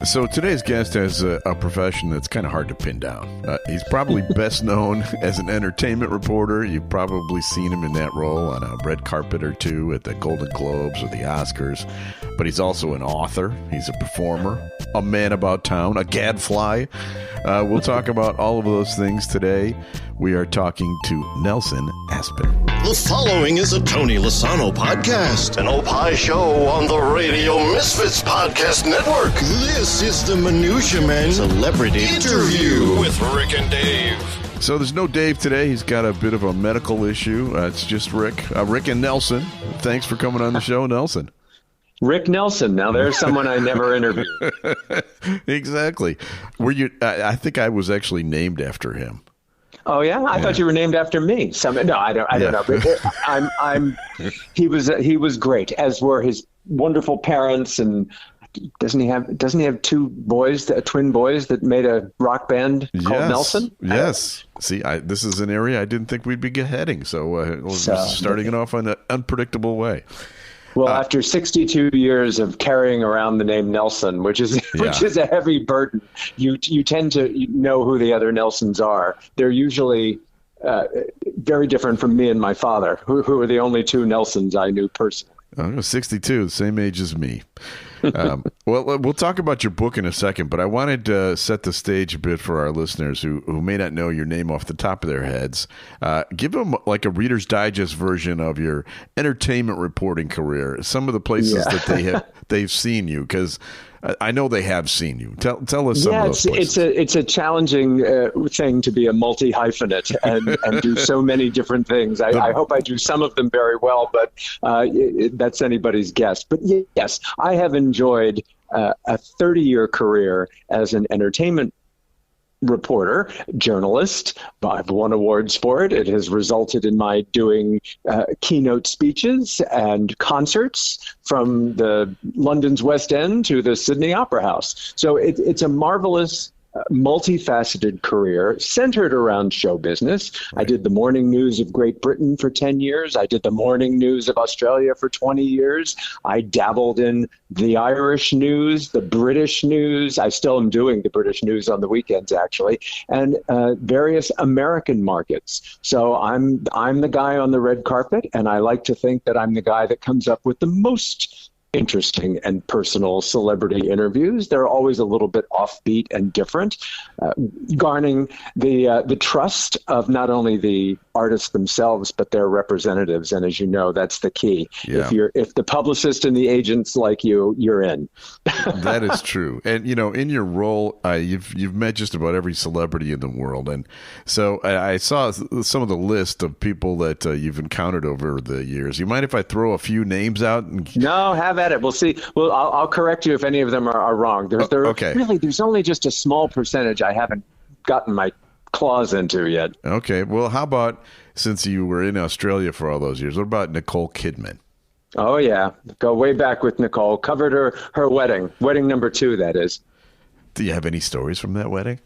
So today's guest has a profession that's kind of hard to pin down. He's probably best known as an entertainment reporter. You've probably seen him in that role on a red carpet or two at the Golden Globes or the Oscars. But he's also an author. He's a performer, a man about town, a gadfly. We'll talk about all of those things today. We are talking to Nelson Aspen. The following is a Tony Lasano podcast, an Opie show on the Radio Misfits Podcast Network. This is the Minutia Man Celebrity Interview with Rick and Dave. So there's no Dave today. He's got a bit of a medical issue. It's just Rick. Rick and Nelson. Thanks for coming on the show, Nelson. Rick Nelson. Now there's someone I never interviewed. Exactly. Were you? I think I was actually named after him. Oh yeah, I thought you were named after me. No, I don't know. But he was great, as were his wonderful parents. And doesn't he have two boys, twin boys that made a rock band called Nelson? Yes. See, this is an area I didn't think we'd be heading. So we're starting it off in an unpredictable way. Well, after 62 years of carrying around the name Nelson, which is a heavy burden, you tend to know who the other Nelsons are. They're usually very different from me and my father, who are the only two Nelsons I knew personally. 62, the same age as me. Well, we'll talk about your book in a second, but I wanted to set the stage a bit for our listeners who may not know your name off the top of their heads. Give them like a Reader's Digest version of your entertainment reporting career, some of the places that they've seen you, because I know they have seen you. Tell us some of those places. It's a challenging thing to be a multi-hyphenate and do so many different things. I hope I do some of them very well, but that's anybody's guess. But yes, I have enjoyed a 30-year career as an entertainment reporter, journalist. I've won awards for it. It has resulted in my doing keynote speeches and concerts from the London's West End to the Sydney Opera House. So it's a marvelous, multifaceted career centered around show business. Right. I did the morning news of Great Britain for 10 years. I did the morning news of Australia for 20 years. I dabbled in the Irish news, the British news. I still am doing the British news on the weekends, actually, and various American markets. So I'm the guy on the red carpet, and I like to think that I'm the guy that comes up with the most interesting and personal celebrity interviews. They're always a little bit offbeat and different, garnering the trust of not only the artists themselves, but their representatives. And as you know, that's the key. Yeah. If the publicist and the agents like you, you're in. That is true. And, in your role, you've met just about every celebrity in the world. And so I saw some of the list of people that you've encountered over the years. You mind if I throw a few names out? No, have at it. We'll see. Well, I'll correct you if any of them are wrong. Okay. Really, there's only just a small percentage I haven't gotten my claws into yet. Okay. Well, how about, since you were in Australia for all those years, what about Nicole Kidman? Oh, yeah. Go way back with Nicole. Covered her wedding number 2, that is. Do you have any stories from that wedding?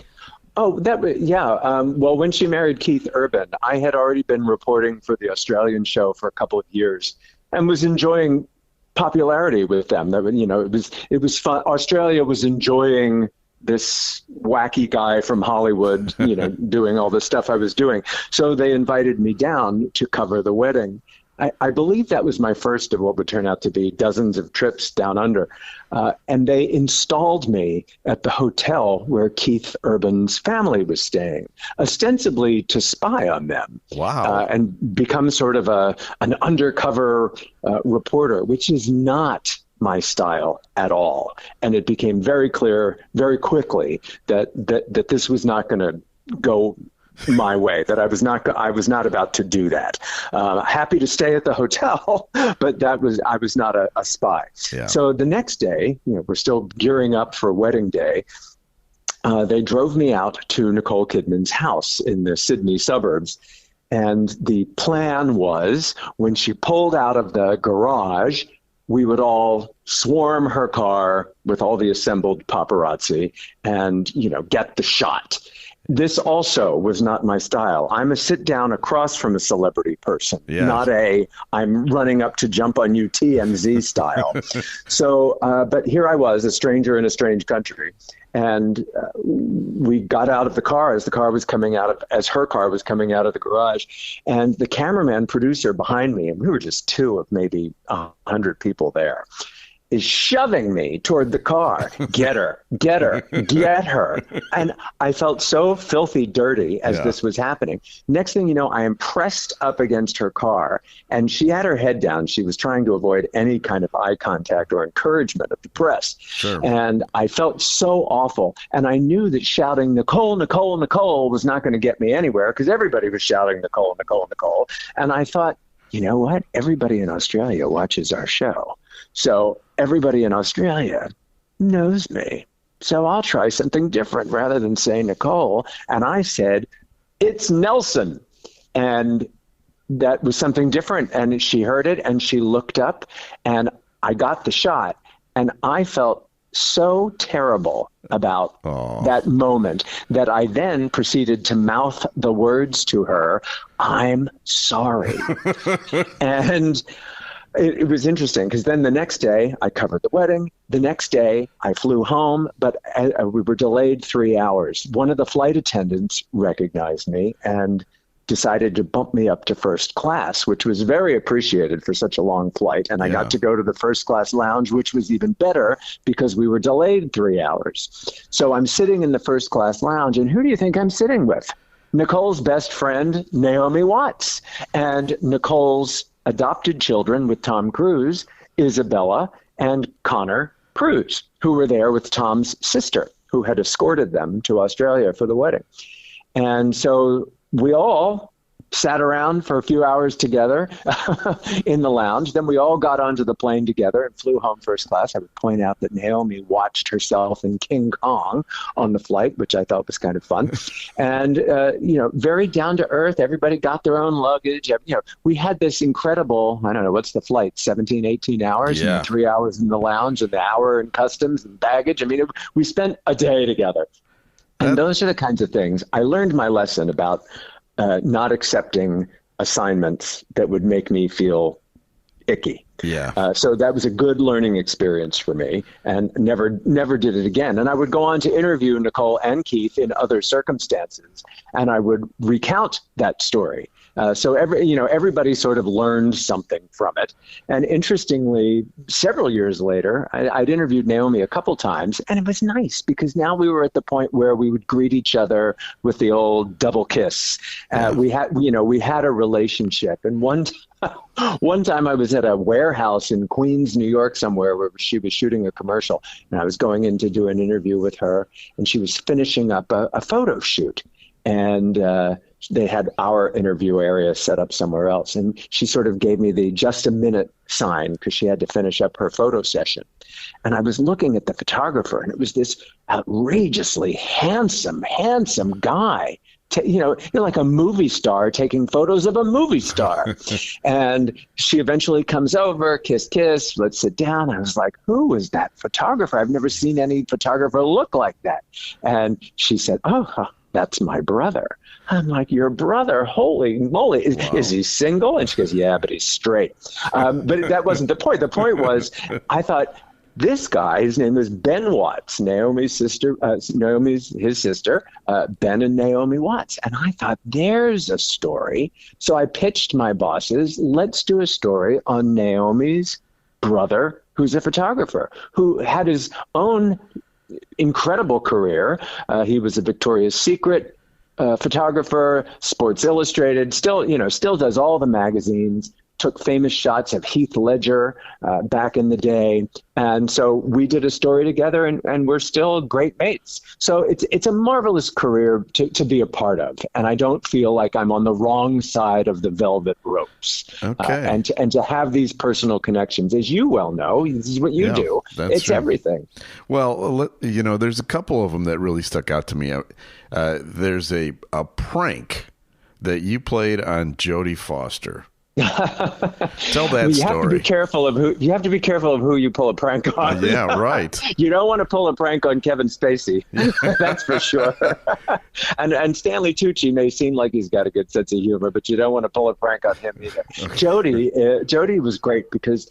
Oh, well, when she married Keith Urban, I had already been reporting for the Australian show for a couple of years and was enjoying popularity with them. It was fun. Australia was enjoying this wacky guy from Hollywood, doing all the stuff I was doing. So they invited me down to cover the wedding. I believe that was my first of what would turn out to be dozens of trips down under. And they installed me at the hotel where Keith Urban's family was staying, ostensibly to spy on them. Wow. And become sort of an undercover reporter, which is not my style at all. And it became very clear very quickly that this was not going to go my way, that I was not about to do that. Happy to stay at the hotel, but I was not a spy. Yeah. So the next day, we're still gearing up for wedding day. They drove me out to Nicole Kidman's house in the Sydney suburbs. And the plan was, when she pulled out of the garage, we would all swarm her car with all the assembled paparazzi and, get the shot. This also was not my style. I'm a sit down across from a celebrity person, not a I'm running up to jump on you TMZ style. So, but here I was, a stranger in a strange country. And we got out of the car as her car was coming out of the garage. And the cameraman producer behind me, and we were just two of maybe 100 people there, is shoving me toward the car. Get her, get her, get her. And I felt so filthy dirty as this was happening. Next thing you know, I am pressed up against her car, and she had her head down. She was trying to avoid any kind of eye contact or encouragement of the press. Sure. And I felt so awful. And I knew that shouting, Nicole, Nicole, Nicole was not going to get me anywhere because everybody was shouting, Nicole, Nicole, Nicole. And I thought, you know what? Everybody in Australia watches our show. So everybody in Australia knows me. So I'll try something different rather than say Nicole. And I said, it's Nelson. And that was something different. And she heard it and she looked up and I got the shot. And I felt so terrible about that moment that I then proceeded to mouth the words to her, I'm sorry. And it was interesting because then the next day I covered the wedding. The next day I flew home, but we were delayed 3 hours. One of the flight attendants recognized me and decided to bump me up to first class, which was very appreciated for such a long flight. And I got to go to the first class lounge, which was even better because we were delayed 3 hours. So I'm sitting in the first class lounge, and who do you think I'm sitting with? Nicole's best friend, Naomi Watts, and Nicole's adopted children with Tom Cruise, Isabella and Connor Cruise, who were there with Tom's sister, who had escorted them to Australia for the wedding. And so we all sat around for a few hours together in the lounge. Then we all got onto the plane together and flew home first class. I would point out that Naomi watched herself in King Kong on the flight, which I thought was kind of fun. And, very down to earth. Everybody got their own luggage. We had this incredible, I don't know, what's the flight, 17, 18 hours, and 3 hours in the lounge and an hour in customs and baggage. I mean, we spent a day together. And those are the kinds of things. I learned my lesson about not accepting assignments that would make me feel icky. Yeah. So that was a good learning experience for me, and never did it again. And I would go on to interview Nicole and Keith in other circumstances, and I would recount that story. So everybody sort of learned something from it. And interestingly, several years later, I'd interviewed Naomi a couple times, and it was nice because now we were at the point where we would greet each other with the old double kiss. We had a relationship. And one time I was at a warehouse in Queens, New York, somewhere where she was shooting a commercial, and I was going in to do an interview with her, and she was finishing up a photo shoot. And they had our interview area set up somewhere else. And she sort of gave me the just a minute sign because she had to finish up her photo session. And I was looking at the photographer, and it was this outrageously handsome guy. You're like a movie star taking photos of a movie star. And she eventually comes over, kiss, let's sit down. I was like, who is that photographer? I've never seen any photographer look like that. And she said, that's my brother. I'm like, your brother? Holy moly. Is he single? And she goes, yeah, but he's straight. But that wasn't the point. The point was, I thought, this guy, his name is Ben Watts, his sister, Ben and Naomi Watts. And I thought, there's a story. So I pitched my bosses, let's do a story on Naomi's brother, who's a photographer, who had his own incredible career. He was a Victoria's Secret photographer, Sports Illustrated, still does all the magazines, took famous shots of Heath Ledger back in the day. And so we did a story together, and we're still great mates. So it's a marvelous career to be a part of. And I don't feel like I'm on the wrong side of the velvet ropes. Okay. And to have these personal connections, as you well know, this is what you do. It's true. Everything. Well, there's a couple of them that really stuck out to me. There's a prank that you played on Jodie Foster. Tell that You have to story. be careful of who you pull a prank on. Yeah, right. You don't want to pull a prank on Kevin Spacey. That's for sure. And Stanley Tucci may seem like he's got a good sense of humor, but you don't want to pull a prank on him either. Jody was great because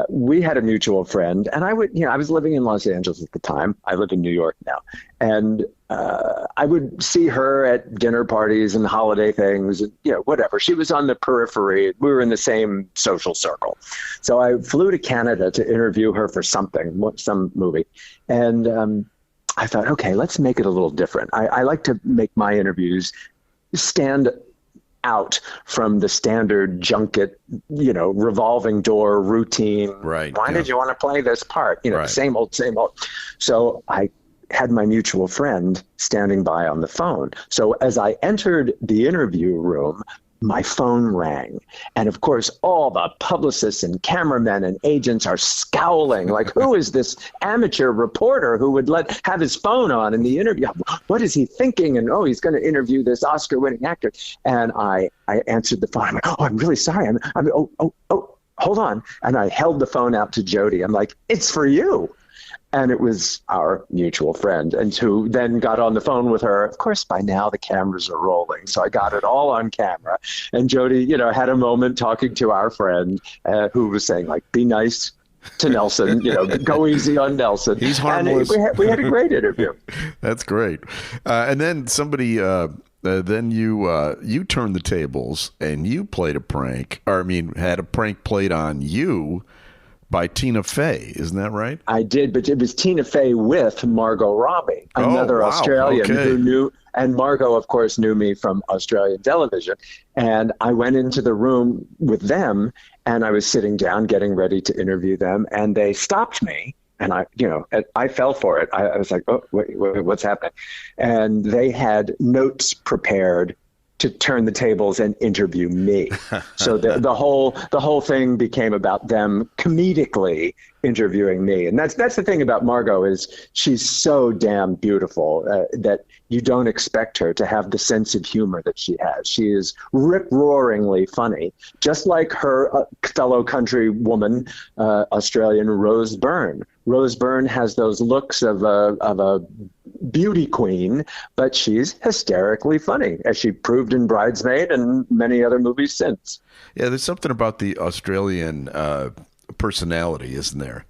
we had a mutual friend, and I was living in Los Angeles at the time. I live in New York now, and I would see her at dinner parties and holiday things, and whatever. She was on the periphery. We were in the same social circle, so I flew to Canada to interview her for some movie, and I thought, okay, let's make it a little different. I like to make my interviews stand out from the standard junket, revolving door routine. Right. Why did you want to play this part? Right. Same old. So I had my mutual friend standing by on the phone. So as I entered the interview room, my phone rang. And of course, all the publicists and cameramen and agents are scowling like, who is this amateur reporter who would have his phone on in the interview? What is he thinking? And, he's going to interview this Oscar-winning actor. And I answered the phone. I'm like, I'm really sorry. Hold on. And I held the phone out to Jody. I'm like, it's for you. And it was our mutual friend, and who then got on the phone with her. Of course, by now the cameras are rolling, so I got it all on camera. And Jody, had a moment talking to our friend who was saying, like, be nice to Nelson, go easy on Nelson. He's harmless. And we had a great interview. That's great. And then somebody, then you turned the tables and you played a prank, had a prank played on you by Tina Fey. Isn't that right? I did, but it was Tina Fey with Margot Robbie, another Australian who knew, and Margot, of course, knew me from Australian television. And I went into the room with them, and I was sitting down getting ready to interview them, and they stopped me. And I fell for it. I was like, oh, wait, what's happening? And they had notes prepared to turn the tables and interview me. So the whole thing became about them comedically interviewing me. And that's the thing about Margot, is she's so damn beautiful that you don't expect her to have the sense of humor that she has. She is rip-roaringly funny, just like her fellow countrywoman, Australian Rose Byrne. Rose Byrne has those looks of a beauty queen, but she's hysterically funny, as she proved in Bridesmaid and many other movies since. Yeah, there's something about the Australian personality, isn't there?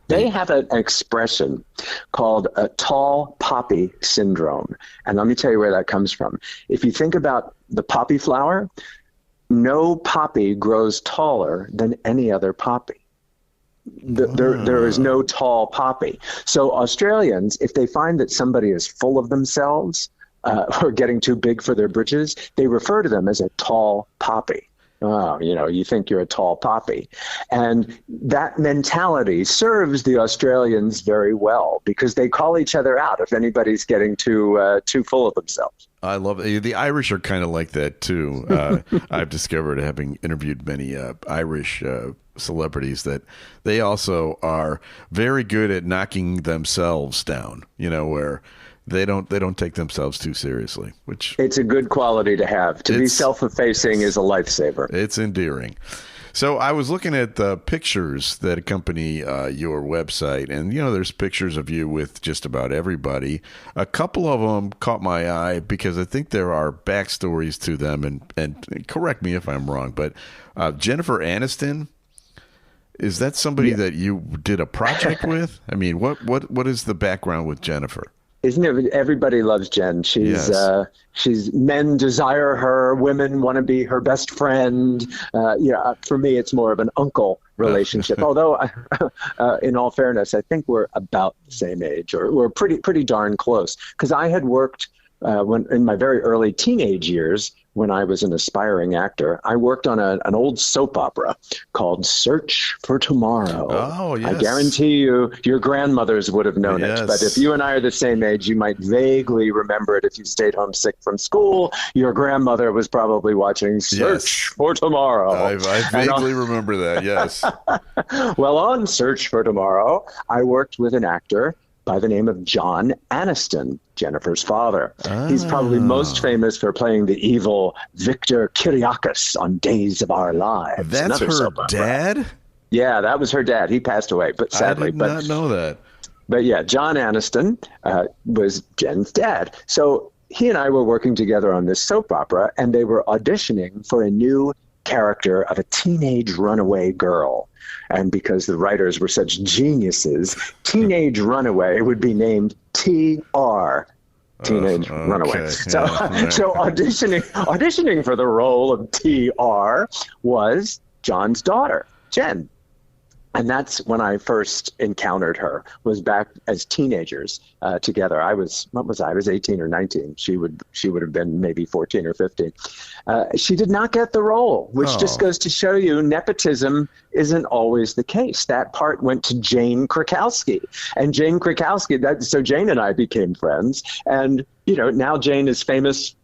They have an expression called a tall poppy syndrome. And let me tell you where that comes from. If you think about the poppy flower, no poppy grows taller than any other poppy. There is no tall poppy. So Australians, if they find that somebody is full of themselves or getting too big for their britches, they refer to them as a tall poppy. Oh, you think you're a tall poppy. And that mentality serves the Australians very well, because they call each other out if anybody's getting too full of themselves. I love it. The Irish are kind of like that too. I've discovered, having interviewed many Irish celebrities, that they also are very good at knocking themselves down, where they don't take themselves too seriously, which it's a good quality to have. To be self-effacing is a lifesaver. It's endearing. So I was looking at the pictures that accompany your website, and there's pictures of you with just about everybody. A couple of them caught my eye because I think there are backstories to them, and correct me if I'm wrong, but Jennifer Aniston, is that somebody that you did a project with? I mean, what is the background with Jennifer? Isn't it? Everybody loves Jen. She's men desire her. Women want to be her best friend. For me, it's more of an uncle relationship. Although, in all fairness, I think we're about the same age, or we're pretty darn close. Because I had worked when in my very early teenage years, when I was an aspiring actor, I worked on an old soap opera called Search for Tomorrow. Oh, yes. I guarantee you, your grandmothers would have known it. But if you and I are the same age, you might vaguely remember it. If you stayed home sick from school, your grandmother was probably watching Search for Tomorrow. I vaguely remember that, yes. Well, on Search for Tomorrow, I worked with an actor by the name of John Aniston, Jennifer's father. He's probably most famous for playing the evil Victor Kiriakis on Days of Our Lives. That's her dad? Yeah, that was her dad. He passed away, but sadly. I did not know that. But yeah, John Aniston was Jen's dad. So he and I were working together on this soap opera, and they were auditioning for a new character of a teenage runaway girl. And because the writers were such geniuses, Teenage Runaway would be named TR, Teenage Runaway. So auditioning for the role of TR was John's daughter, Jen. And that's when I first encountered her, was back as teenagers together. I was 18 or 19. She would have been maybe 14 or 15. She did not get the role, which just goes to show you nepotism isn't always the case. That part went to Jane Krakowski. And Jane Krakowski, so Jane and I became friends. And, now Jane is famous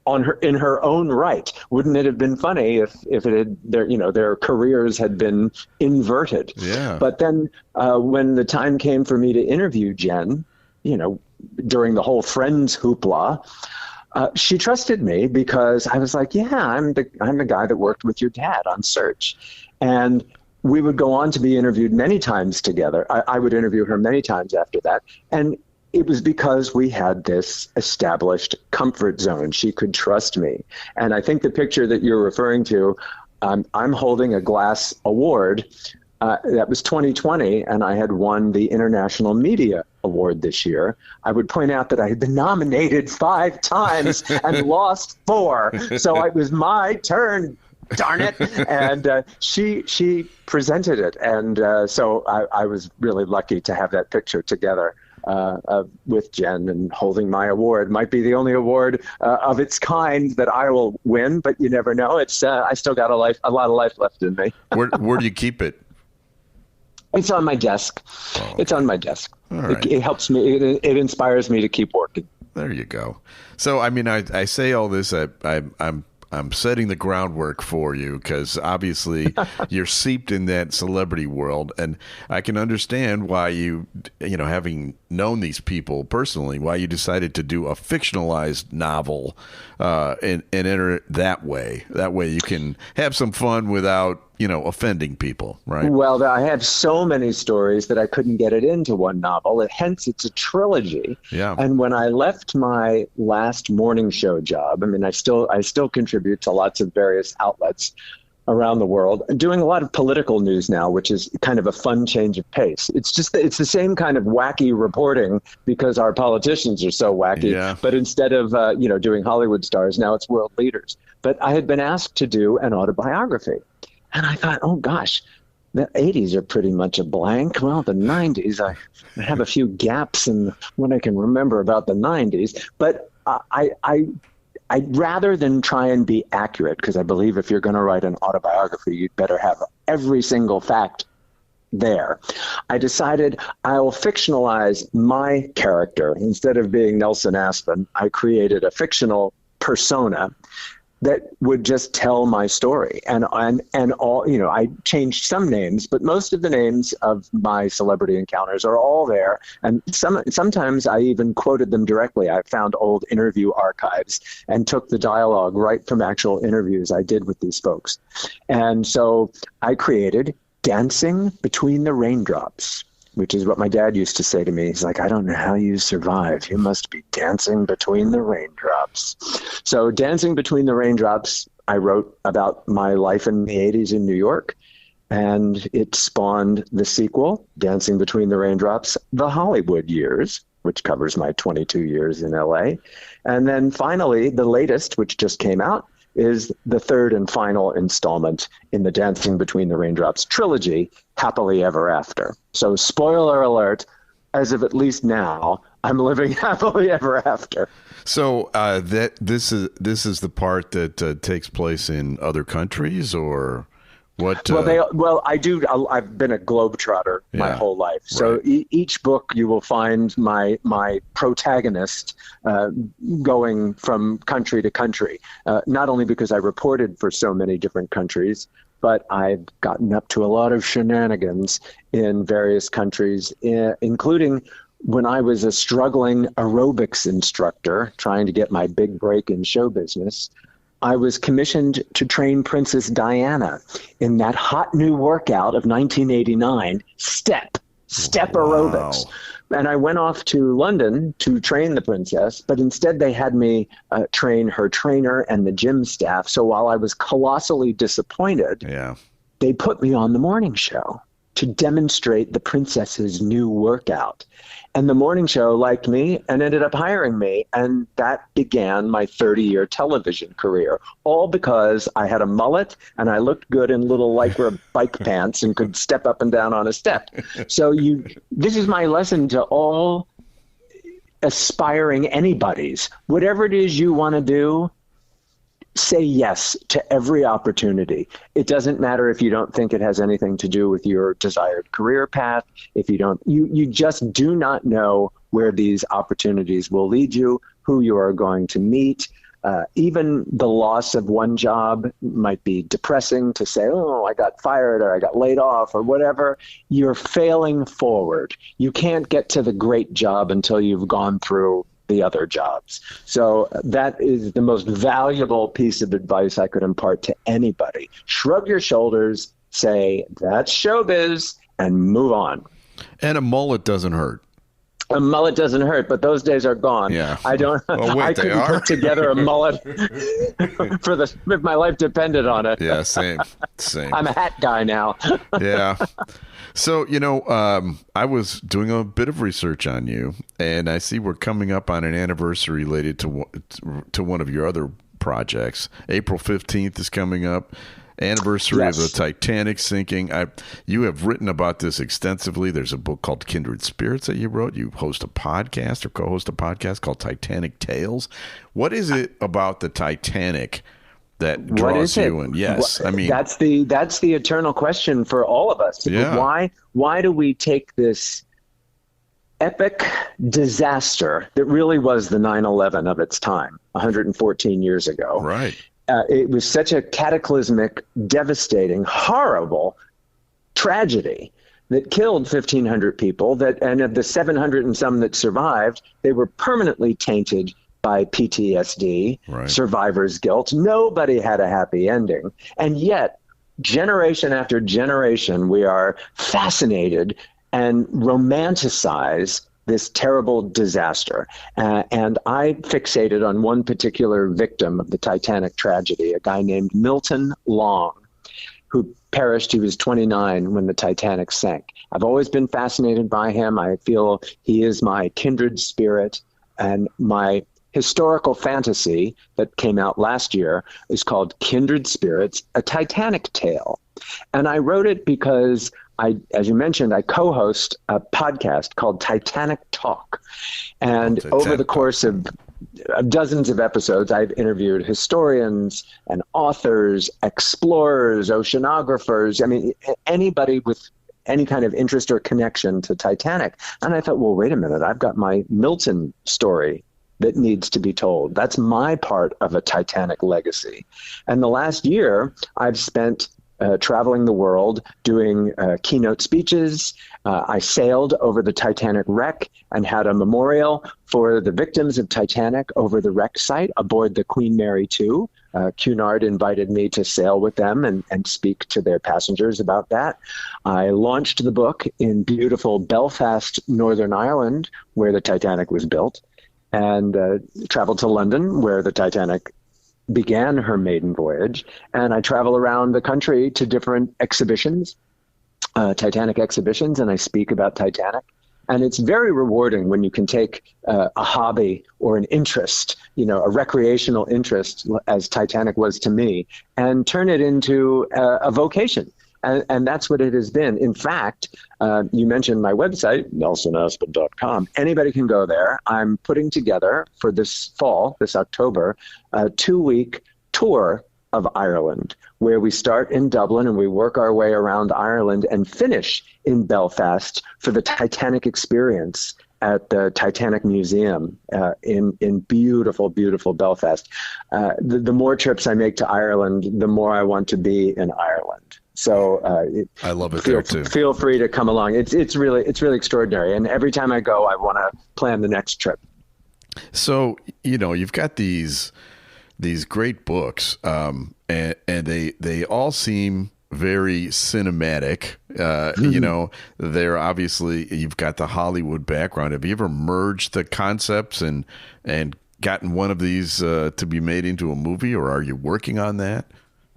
in her own right. Wouldn't it have been funny if it had their careers had been inverted? Yeah. But then when the time came for me to interview Jen, during the whole Friends hoopla, she trusted me because I was like, yeah, I'm the guy that worked with your dad on Search. And we would go on to be interviewed many times together. I would interview her many times after that. And it was because we had this established comfort zone. She could trust me. And I think the picture that you're referring to, I'm holding a glass award. That was 2020, and I had won the International Media Award this year. I would point out that I had been nominated 5 times and lost 4. So it was my turn, darn it. And she presented it. And so I was really lucky to have that picture together with Jen and holding my award. Might be the only award of its kind that I will win, but you never know. It's I still got a lot of life left in me. Where do you keep it? It's on my desk. Oh. It's on my desk. Right. It helps me. It inspires me to keep working. There you go. So, I mean, I say all this. I'm setting the groundwork for you because obviously you're seeped in that celebrity world, and I can understand why you having known these people personally, why you decided to do a fictionalized novel and enter it that way. That way you can have some fun without offending people, right? Well, I have so many stories that I couldn't get it into one novel. Hence, it's a trilogy. Yeah. And when I left my last morning show job, I mean, I still contribute to lots of various outlets around the world, doing a lot of political news now, which is kind of a fun change of pace. It's the same kind of wacky reporting because our politicians are so wacky. Yeah. But instead of doing Hollywood stars, now it's world leaders. But I had been asked to do an autobiography. And I thought, oh, gosh, the 80s are pretty much a blank. Well, the 90s, I have a few gaps in what I can remember about the 90s. But I'd rather than try and be accurate, because I believe if you're going to write an autobiography, you'd better have every single fact there. I decided I'll fictionalize my character. Instead of being Nelson Aspen, I created a fictional persona that would just tell my story. And all, I changed some names, but most of the names of my celebrity encounters are all there. And sometimes I even quoted them directly. I found old interview archives and took the dialogue right from actual interviews I did with these folks. And so I created Dancing Between the Raindrops, which is what my dad used to say to me. He's like, I don't know how you survive. You must be dancing between the raindrops. So Dancing Between the Raindrops, I wrote about my life in the 80s in New York, and it spawned the sequel, Dancing Between the Raindrops, The Hollywood Years, which covers my 22 years in LA. And then finally, the latest, which just came out, is the third and final installment in the Dancing Between the Raindrops trilogy, Happily Ever After. So spoiler alert, as of at least now, I'm living happily ever after. So this is the part that takes place in other countries, or what? I do. I've been a globetrotter my whole life. So right. Each book you will find my protagonist going from country to country. Not only because I reported for so many different countries, but I've gotten up to a lot of shenanigans in various countries, including when I was a struggling aerobics instructor trying to get my big break in show business, I was commissioned to train Princess Diana in that hot new workout of 1989, step aerobics. And I went off to London to train the princess, but instead they had me train her trainer and the gym staff. So while I was colossally disappointed, they put me on the morning show to demonstrate the princess's new workout. And the morning show liked me and ended up hiring me. And that began my 30-year television career, all because I had a mullet and I looked good in little Lycra bike pants and could step up and down on a step. So this is my lesson to all aspiring anybody's. Whatever it is you want to do, say yes to every opportunity. It doesn't matter if you don't think it has anything to do with your desired career path. If you don't, you just do not know where these opportunities will lead you, who you are going to meet. Even the loss of one job might be depressing to say, oh, I got fired or I got laid off or whatever. You're failing forward. You can't get to the great job until you've gone through the other jobs. So that is the most valuable piece of advice I could impart to anybody. Shrug your shoulders, say, that's showbiz, and move on. And a mullet doesn't hurt. A mullet doesn't hurt, but those days are gone. Yeah. I don't. Well, wait, I couldn't put together a mullet if my life depended on it. Yeah, same. I'm a hat guy now. Yeah. So, I was doing a bit of research on you, and I see we're coming up on an anniversary related to one of your other projects. April 15th is coming up. Anniversary of the Titanic sinking. You have written about this extensively. There's a book called Kindred Spirits that you wrote. You host a podcast or co-host a podcast called Titanic Tales. What is it about the Titanic that draws you in? Yes, I mean that's the eternal question for all of us. Yeah. Why do we take this epic disaster that really was the 9/11 of its time, 114 years ago? Right. It was such a cataclysmic, devastating, horrible tragedy that killed 1,500 people. And of the 700 and some that survived, they were permanently tainted by PTSD, survivor's guilt. Nobody had a happy ending. And yet, generation after generation, we are fascinated and romanticize this terrible disaster. And I fixated on one particular victim of the Titanic tragedy, a guy named Milton Long, who perished. He was 29 when the Titanic sank. I've always been fascinated by him. I feel he is my kindred spirit, and my historical fantasy that came out last year is called Kindred Spirits, a Titanic Tale. And I wrote it because as you mentioned, I co-host a podcast called Titanic Talk. And over the course of dozens of episodes, I've interviewed historians and authors, explorers, oceanographers. I mean, anybody with any kind of interest or connection to Titanic. And I thought, well, wait a minute, I've got my Milton story that needs to be told. That's my part of a Titanic legacy. And the last year, I've spent traveling the world, doing keynote speeches. I sailed over the Titanic wreck and had a memorial for the victims of Titanic over the wreck site aboard the Queen Mary 2. Cunard invited me to sail with them and speak to their passengers about that. I launched the book in beautiful Belfast, Northern Ireland, where the Titanic was built, and traveled to London, where the Titanic began her maiden voyage. And I travel around the country to different exhibitions, Titanic exhibitions, and I speak about Titanic. And it's very rewarding when you can take a hobby or an interest, a recreational interest, as Titanic was to me, and turn it into a vocation. And that's what it has been. In fact, you mentioned my website, nelsonaspen.com. Anybody can go there. I'm putting together for this fall, this October, a 2-week tour of Ireland, where we start in Dublin and we work our way around Ireland and finish in Belfast for the Titanic experience at the Titanic Museum in beautiful, beautiful Belfast. The more trips I make to Ireland, the more I want to be in Ireland. So I love it there too. Feel free to come along. It's really extraordinary. And every time I go, I want to plan the next trip. So, you've got these great books, and they all seem very cinematic. They're obviously, you've got the Hollywood background. Have you ever merged the concepts and gotten one of these to be made into a movie, or are you working on that?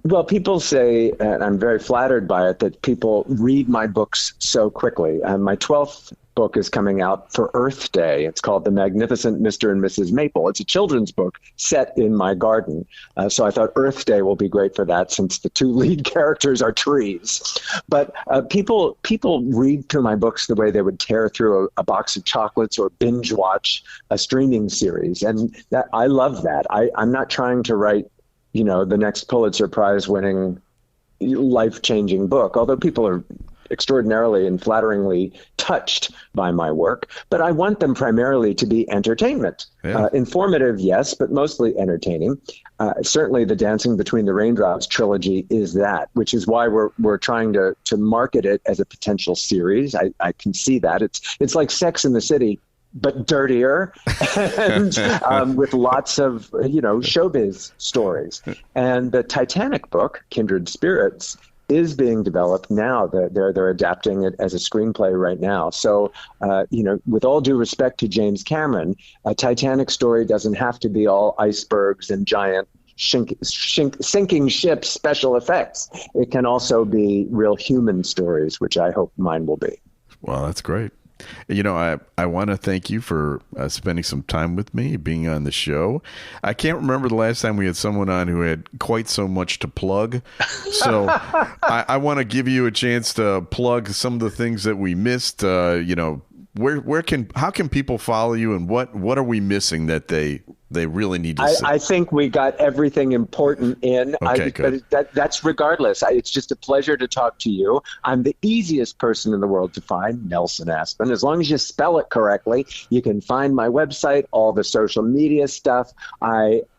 Well, people say, and I'm very flattered by it, that people read my books so quickly. My 12th book is coming out for Earth Day. It's called The Magnificent Mr. and Mrs. Maple. It's a children's book set in my garden. So I thought Earth Day will be great for that, since the two lead characters are trees. But people read through my books the way they would tear through a box of chocolates or binge watch a streaming series. And I love that. I'm not trying to write the next Pulitzer Prize winning, life-changing book, although people are extraordinarily and flatteringly touched by my work. But I want them primarily to be entertainment. Yeah. Informative, yes, but mostly entertaining. Certainly the Dancing Between the Raindrops trilogy is that, which is why we're trying to market it as a potential series. I can see that. It's like Sex and the City, but dirtier, and with lots of, showbiz stories. And the Titanic book, Kindred Spirits, is being developed now. They're adapting it as a screenplay right now. So, with all due respect to James Cameron, a Titanic story doesn't have to be all icebergs and giant sinking ships special effects. It can also be real human stories, which I hope mine will be. Well, that's great. I want to thank you for spending some time with me, being on the show. I can't remember the last time we had someone on who had quite so much to plug. So I want to give you a chance to plug some of the things that we missed. How can people follow you, and what are we missing that they really need to see? I think we got everything important in. Okay, good. But that's regardless. It's just a pleasure to talk to you. I'm the easiest person in the world to find, Nelson Aspen. As long as you spell it correctly, you can find my website, all the social media stuff.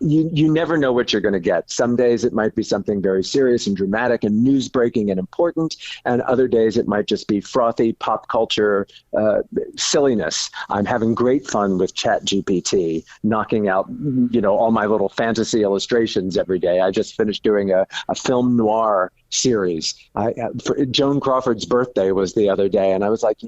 You never know what you're going to get. Some days it might be something very serious and dramatic and news-breaking and important, and other days it might just be frothy pop culture silliness. I'm having great fun with ChatGPT, knocking out all my little fantasy illustrations every day. I just finished doing a film noir series. Joan Crawford's birthday was the other day, and I was like,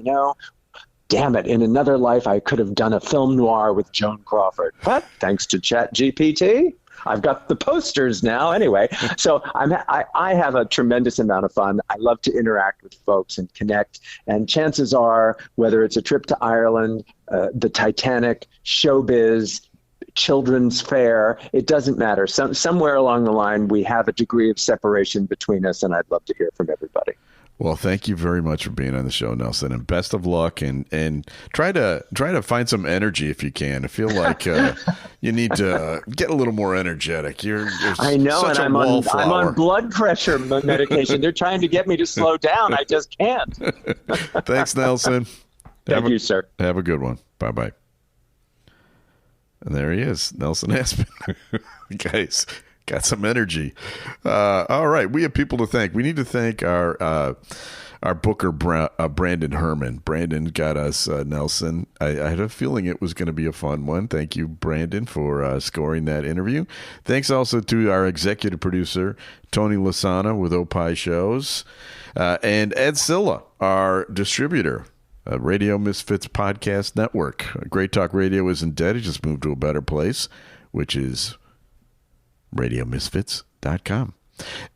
damn it, in another life I could have done a film noir with Joan Crawford. But thanks to ChatGPT, I've got the posters now. Anyway, so I have a tremendous amount of fun. I love to interact with folks and connect. And chances are, whether it's a trip to Ireland, the Titanic, showbiz, children's fair, it doesn't matter. Somewhere along the line, we have a degree of separation between us, and I'd love to hear from everybody. Well, thank you very much for being on the show, Nelson, and best of luck. And try to find some energy if you can. I feel like you need to get a little more energetic. I know, such and I'm on blood pressure medication. They're trying to get me to slow down. I just can't. Thanks, Nelson. Thank you, sir. Have a good one. Bye-bye. And there he is, Nelson Aspen. Guys, got some energy. All right, we have people to thank. We need to thank our booker, Brandon Herman. Brandon got us Nelson. I had a feeling it was going to be a fun one. Thank you, Brandon, for scoring that interview. Thanks also to our executive producer, Tony Lasana with Opie Shows, and Ed Silla, our distributor. Radio Misfits Podcast Network. Great Talk Radio isn't dead. It just moved to a better place, which is radiomisfits.com.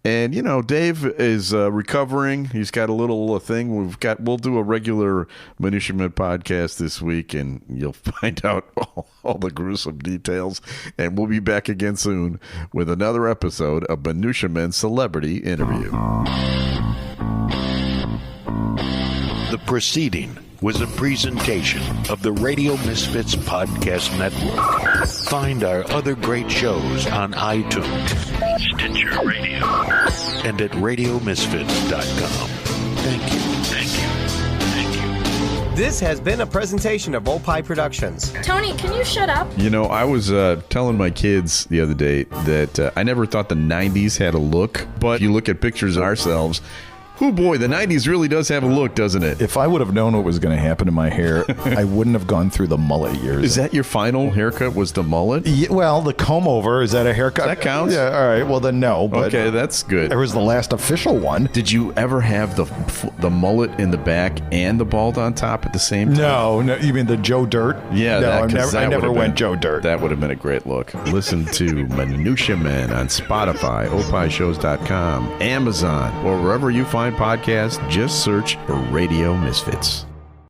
And, Dave is recovering. He's got a little thing. We'll do a regular Minutia Men podcast this week, and you'll find out all the gruesome details. And we'll be back again soon with another episode of Minutia Men Celebrity Interview. The proceeding was a presentation of the Radio Misfits Podcast Network. Find our other great shows on iTunes, Stitcher Radio, and at RadioMisfits.com. Thank you. Thank you. Thank you. This has been a presentation of Opie Productions. Tony, can you shut up? You know, I was telling my kids the other day that I never thought the 90s had a look, but you look at pictures of ourselves. Oh boy, the 90s really does have a look, doesn't it? If I would have known what was going to happen to my hair, I wouldn't have gone through the mullet years. Is that your final haircut, was the mullet? Yeah, well, the comb over, is that a haircut? That counts? Yeah, all right, well then no. But okay, that's good. It was the last official one. Did you ever have the mullet in the back and the bald on top at the same time? No, you mean the Joe Dirt? Yeah, no, I never went Joe Dirt. That would have been a great look. Listen to Minutia Men on Spotify, opishows.com, Amazon, or wherever you find podcasts. Just search for Radio Misfits.